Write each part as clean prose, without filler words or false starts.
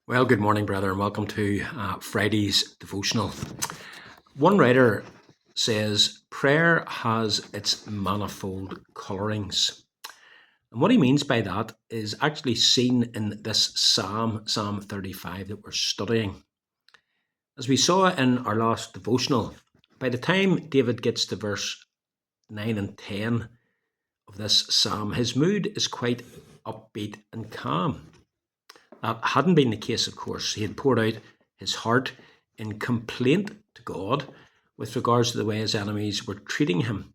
Well, good morning, brother, and welcome to Friday's devotional. One writer says prayer has its manifold colourings. And what he means by that is actually seen in this Psalm 35 that we're studying. As we saw in our last devotional, by the time David gets to verse 9 and 10 of this psalm, his mood is quite upbeat and calm. That hadn't been the case, of course. He had poured out his heart in complaint to God with regards to the way his enemies were treating him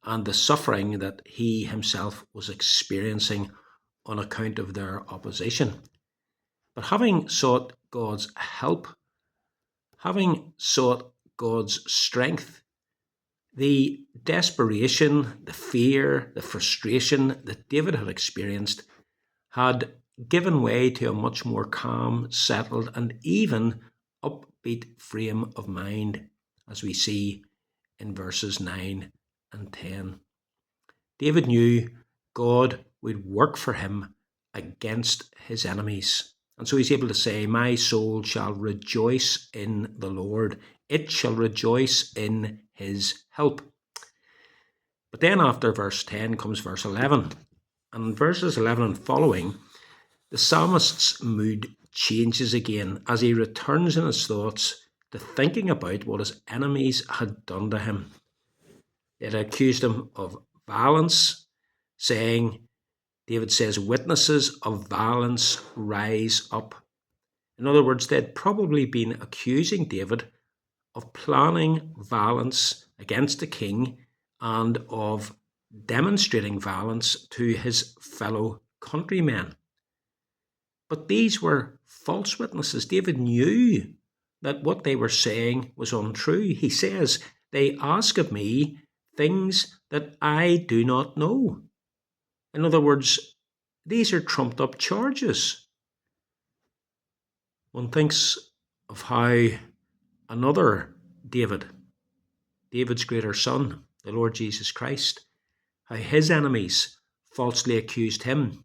and the suffering that he himself was experiencing on account of their opposition. But having sought God's help, having sought God's strength, the desperation, the fear, the frustration that David had experienced had given way to a much more calm, settled, and even upbeat frame of mind, as we see in verses 9 and 10. David knew God would work for him against his enemies. And so he's able to say, "My soul shall rejoice in the Lord. It shall rejoice in his help." But then after verse 10 comes verse 11. And in verses 11 and following, the psalmist's mood changes again as he returns in his thoughts to thinking about what his enemies had done to him. They had accused him of violence, saying, David says, "Witnesses of violence rise up." In other words, they had probably been accusing David of planning violence against the king and of demonstrating violence to his fellow countrymen. But these were false witnesses. David knew that what they were saying was untrue. He says, "They ask of me things that I do not know." In other words, these are trumped up charges. One thinks of how another David's greater son, the Lord Jesus Christ, how his enemies falsely accused him,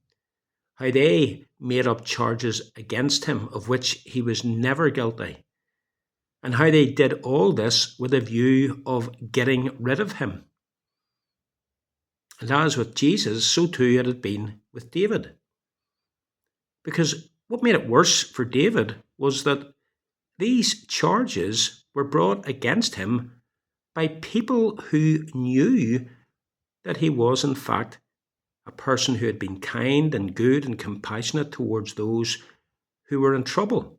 how they made up charges against him of which he was never guilty, and how they did all this with a view of getting rid of him. And as with Jesus, so too it had been with David. Because what made it worse for David was that these charges were brought against him by people who knew that he was in fact a person who had been kind and good and compassionate towards those who were in trouble.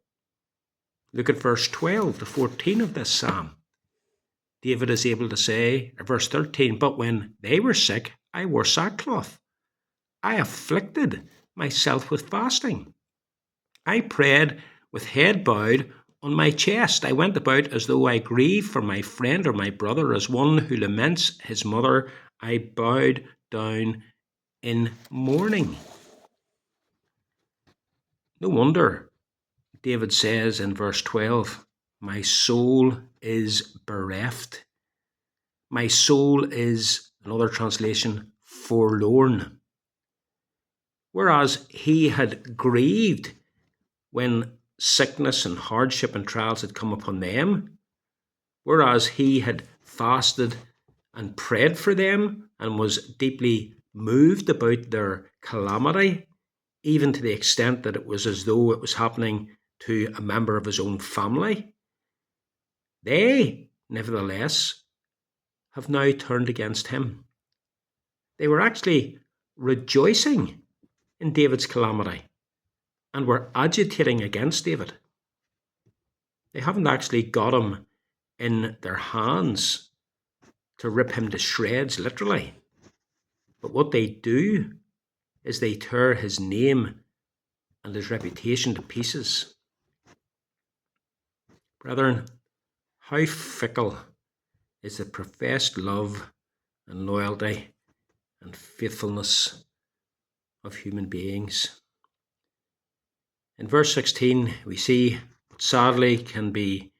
Look at verse 12 to 14 of this psalm. David is able to say, verse 13, "But when they were sick, I wore sackcloth. I afflicted myself with fasting. I prayed with head bowed on my chest. I went about as though I grieved for my friend or my brother, as one who laments his mother. I bowed down in mourning." No wonder David says in verse 12, "My soul is bereft." My soul is, another translation, forlorn. Whereas he had grieved when sickness and hardship and trials had come upon them, whereas he had fasted and prayed for them and was deeply moved about their calamity, even to the extent that it was as though it was happening to a member of his own family, they, nevertheless, have now turned against him. They were actually rejoicing in David's calamity and were agitating against David. They haven't actually got him in their hands to rip him to shreds, literally. But what they do is they tear his name and his reputation to pieces. Brethren, how fickle is the professed love and loyalty and faithfulness of human beings. In verse 16, we see what sadly can be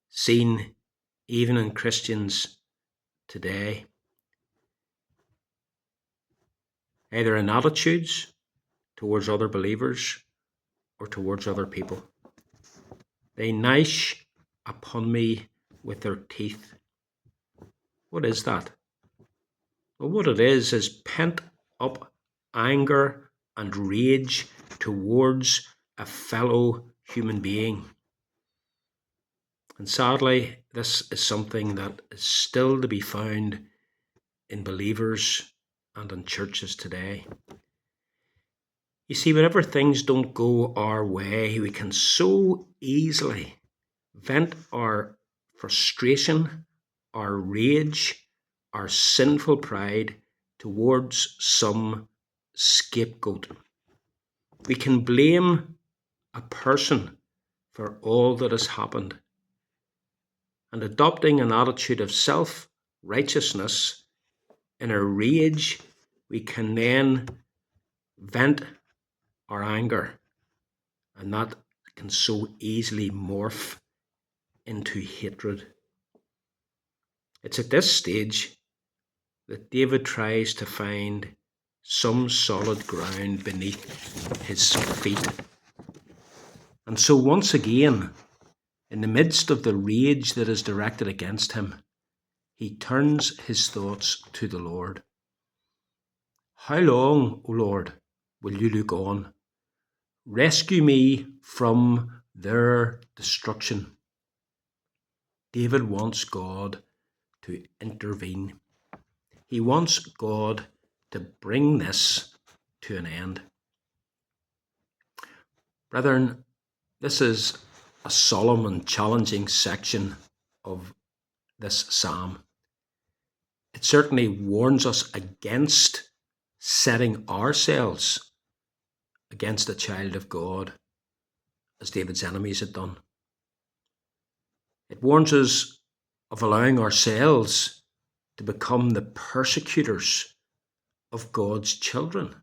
seen even in Christians today, either in attitudes towards other believers or towards other people. They gnash upon me with their teeth. What is that? Well, what it is pent up anger and rage towards a fellow human being. And sadly, this is something that is still to be found in believers and in churches today. You see, whenever things don't go our way, we can so easily vent our frustration, our rage, our sinful pride towards some scapegoat. We can blame a person for all that has happened. And adopting an attitude of self-righteousness in a rage, we can then vent our anger, and that can so easily morph into hatred. It's at this stage that David tries to find some solid ground beneath his feet. And so once again, in the midst of the rage that is directed against him, he turns his thoughts to the Lord. How long, O Lord, will you look on? Rescue me from their destruction. David wants God to intervene. He wants God to bring this to an end. Brethren, this is a solemn and challenging section of this psalm. It certainly warns us against setting ourselves against a child of God, as David's enemies had done. It warns us of allowing ourselves to become the persecutors of God's children.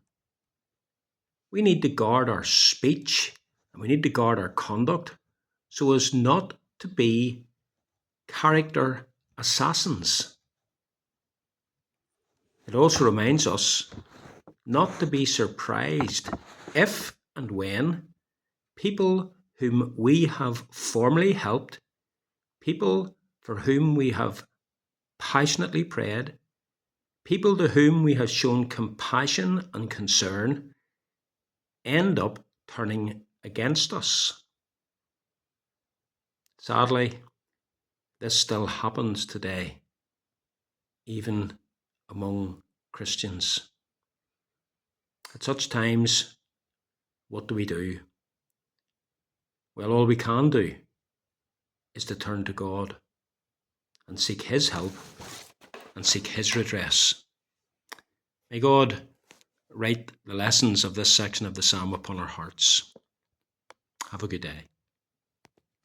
We need to guard our speech and we need to guard our conduct so as not to be character assassins. It also reminds us not to be surprised if and when people whom we have formerly helped, people for whom we have passionately prayed, people to whom we have shown compassion and concern, end up turning against us. Sadly, this still happens today, even among Christians. At such times, what do? Well, all we can do is to turn to God and seek His help and seek His redress. May God write the lessons of this section of the psalm upon our hearts. Have a good day.